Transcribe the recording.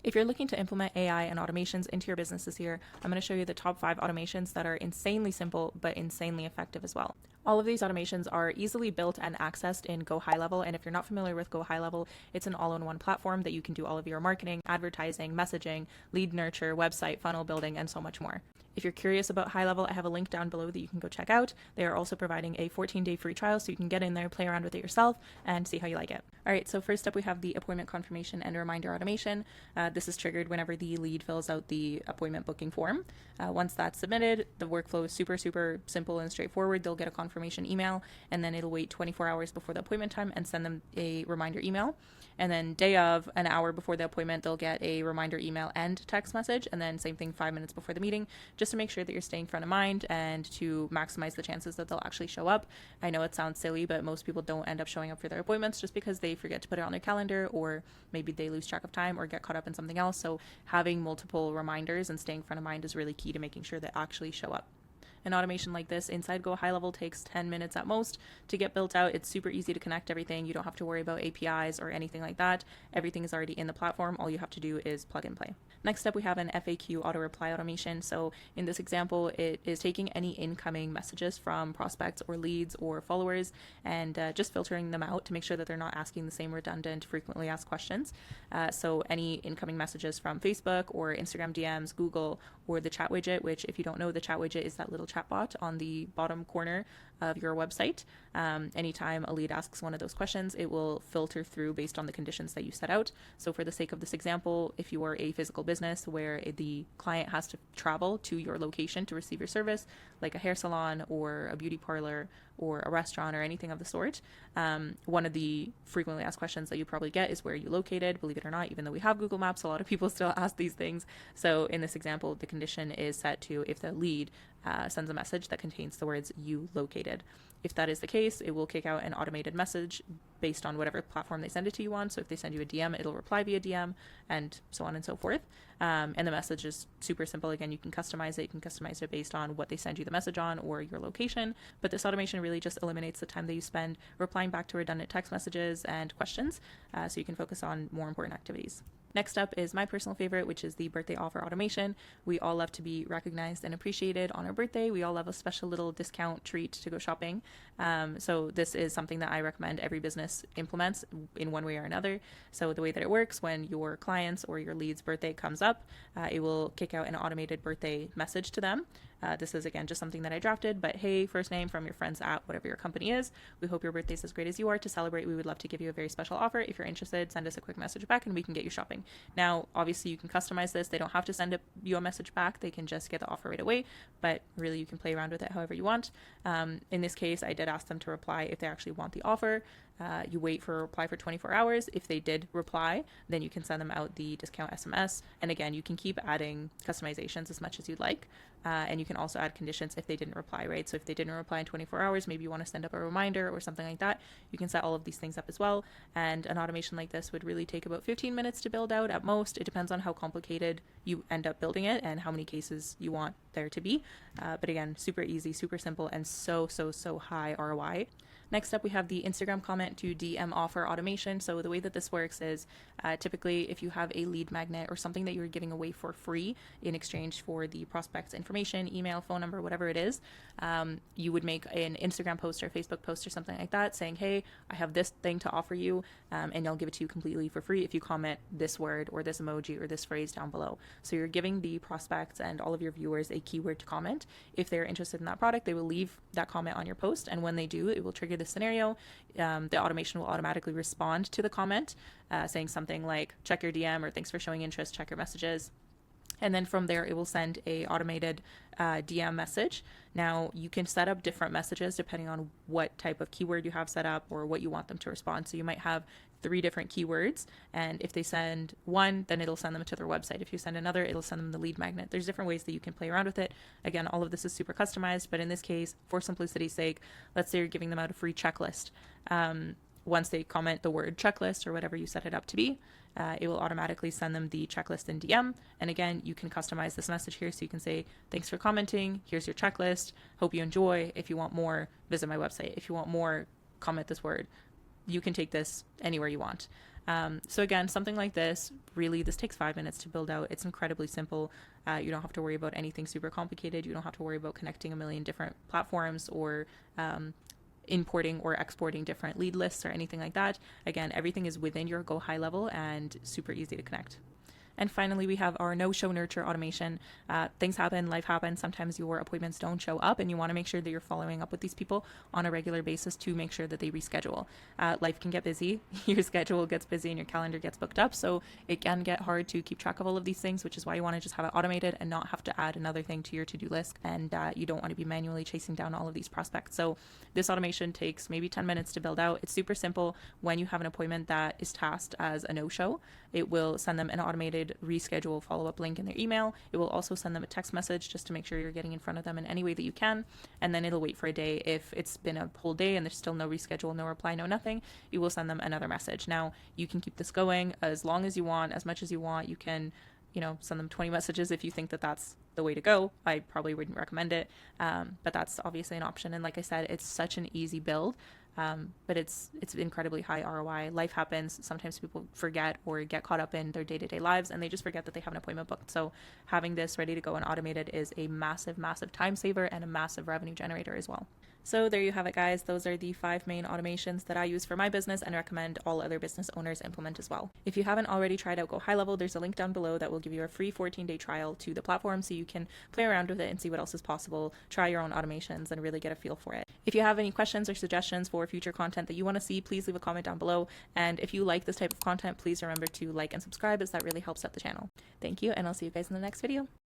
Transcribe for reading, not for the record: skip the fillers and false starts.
If you're looking to implement AI and automations into your business this year, I'm going to show you the top 5 automations that are insanely simple but insanely effective as well. All of these automations are easily built and accessed in GoHighLevel, and if you're not familiar with GoHighLevel, it's an all-in-one platform that you can do all of your marketing, advertising, messaging, lead nurture, website, funnel building, and so much more. If you're curious about HighLevel, I have a link down below that you can go check out. They are also providing a 14-day free trial, so you can get in there, play around with it yourself, and see how you like it. All right, so first up we have the appointment confirmation and reminder automation. This is triggered whenever the lead fills out the appointment booking form. Once that's submitted, the workflow is super simple and straightforward. They'll get a confirmation email, and then it'll wait 24 hours before the appointment time and send them a reminder email. And then day of, an hour before the appointment, they'll get a reminder email and text message, and then same thing 5 minutes before the meeting, just to make sure that you're staying front of mind and to maximize the chances that they'll actually show up. I know it sounds silly, but most people don't end up showing up for their appointments just because they forget to put it on their calendar, or maybe they lose track of time or get caught up in something else. So having multiple reminders and staying front of mind is really key to making sure they actually show up. An automation like this inside GoHighLevel takes 10 minutes at most to get built out. It's super easy to connect everything. You don't have to worry about APIs or anything like that. Everything is already in the platform. All you have to do is plug and play. Next up, we have an FAQ auto reply automation. So in this example, it is taking any incoming messages from prospects or leads or followers and just filtering them out to make sure that they're not asking the same redundant, frequently asked questions. So any incoming messages from Facebook or Instagram DMs, Google, or the chat widget, which if you don't know, the chat widget is that little chatbot on the bottom corner of your website. Anytime a lead asks one of those questions, it will filter through based on the conditions that you set out. So for the sake of this example, if you are a physical business where the client has to travel to your location to receive your service, like a hair salon or a beauty parlor or a restaurant or anything of the sort, one of the frequently asked questions that you probably get is where are you located? Believe it or not, even though we have Google Maps, a lot of people still ask these things. So in this example, the condition is set to if the lead sends a message that contains the words you located. If that is the case, it will kick out an automated message based on whatever platform they send it to you on. So if they send you a DM, it'll reply via DM and so on and so forth. And the message is super simple. Again, you can customize it. You can customize it based on what they send you the message on or your location. But this automation really just eliminates the time that you spend replying back to redundant text messages and questions, so you can focus on more important activities. Next up is my personal favorite, which is the birthday offer automation. We all love to be recognized and appreciated on our birthday. We all love a special little discount treat to go shopping. So this is something that I recommend every business implements in one way or another. So the way that it works, when your client's or your lead's birthday comes up, it will kick out an automated birthday message to them. This is, again, just something that I drafted, but hey, first name from your friends at whatever your company is. We hope your birthday's as great as you are. To celebrate, we would love to give you a very special offer. If you're interested, send us a quick message back and we can get you shopping. Now, obviously, you can customize this. They don't have to send you a message back. They can just get the offer right away, but really you can play around with it however you want. In this case, I did ask them to reply if they actually want the offer. You wait for a reply for 24 hours. If they did reply, then you can send them out the discount SMS. And again, you can keep adding customizations as much as you'd like. And you can also add conditions if they didn't reply, right? So if they didn't reply in 24 hours, maybe you want to send up a reminder or something like that. You can set all of these things up as well. And an automation like this would really take about 15 minutes to build out at most. It depends on how complicated you end up building it and how many cases you want there to be. But again, super easy, super simple, and so high ROI. Next up, we have the Instagram comment to DM offer automation. So the way that this works is typically if you have a lead magnet or something that you're giving away for free in exchange for the prospect's information, email, phone number, whatever it is, you would make an Instagram post or Facebook post or something like that saying, hey, I have this thing to offer you, and I'll give it to you completely for free if you comment this word or this emoji or this phrase down below. So you're giving the prospects and all of your viewers a keyword to comment. If they're interested in that product, they will leave that comment on your post, and when they do, it will trigger this scenario. The automation will automatically respond to the comment saying something like check your DM or thanks for showing interest, check your messages. And then from there, it will send a automated DM message. Now, you can set up different messages depending on what type of keyword you have set up or what you want them to respond. So you might have 3 different keywords, and if they send one, then it'll send them to their website. If you send another, it'll send them the lead magnet. There's different ways that you can play around with it. Again, all of this is super customized, but in this case, for simplicity's sake, let's say you're giving them out a free checklist. Once they comment the word checklist or whatever you set it up to be, it will automatically send them the checklist in DM. And again, you can customize this message here. So you can say, thanks for commenting. Here's your checklist. Hope you enjoy. If you want more, visit my website. If you want more, comment this word. You can take this anywhere you want. So again, something like this, really, this takes 5 minutes to build out. It's incredibly simple. You don't have to worry about anything super complicated. You don't have to worry about connecting a million different platforms or importing or exporting different lead lists or anything like that. Again, everything is within your GoHighLevel and super easy to connect. And finally, we have our no-show nurture automation. Things happen, life happens. Sometimes your appointments don't show up, and you want to make sure that you're following up with these people on a regular basis to make sure that they reschedule. Life can get busy, your schedule gets busy, and your calendar gets booked up, so it can get hard to keep track of all of these things, which is why you want to just have it automated and not have to add another thing to your to-do list, and you don't want to be manually chasing down all of these prospects. So this automation takes maybe 10 minutes to build out. It's super simple. When you have an appointment that is tasked as a no-show, it will send them an automated reschedule follow-up link in their email. It will also send them a text message just to make sure you're getting in front of them in any way that you can, and then it'll wait for a day. If it's been a whole day and there's still no reschedule, no reply, no nothing, you will send them another message. Now, you can keep this going as long as you want, as much as you want. You can, send them 20 messages if you think that that's the way to go. I probably wouldn't recommend it, but that's obviously an option. And like I said, it's such an easy build. But it's incredibly high ROI. Life happens. Sometimes people forget or get caught up in their day-to-day lives and they just forget that they have an appointment booked. So having this ready to go and automated is a massive, massive time saver and a massive revenue generator as well. So there you have it, guys. Those are the 5 main automations that I use for my business and recommend all other business owners implement as well. If you haven't already tried out GoHighLevel, there's a link down below that will give you a free 14-day trial to the platform so you can play around with it and see what else is possible, try your own automations, and really get a feel for it. If you have any questions or suggestions for future content that you want to see, please leave a comment down below. And if you like this type of content, please remember to like and subscribe, as that really helps out the channel. Thank you, and I'll see you guys in the next video.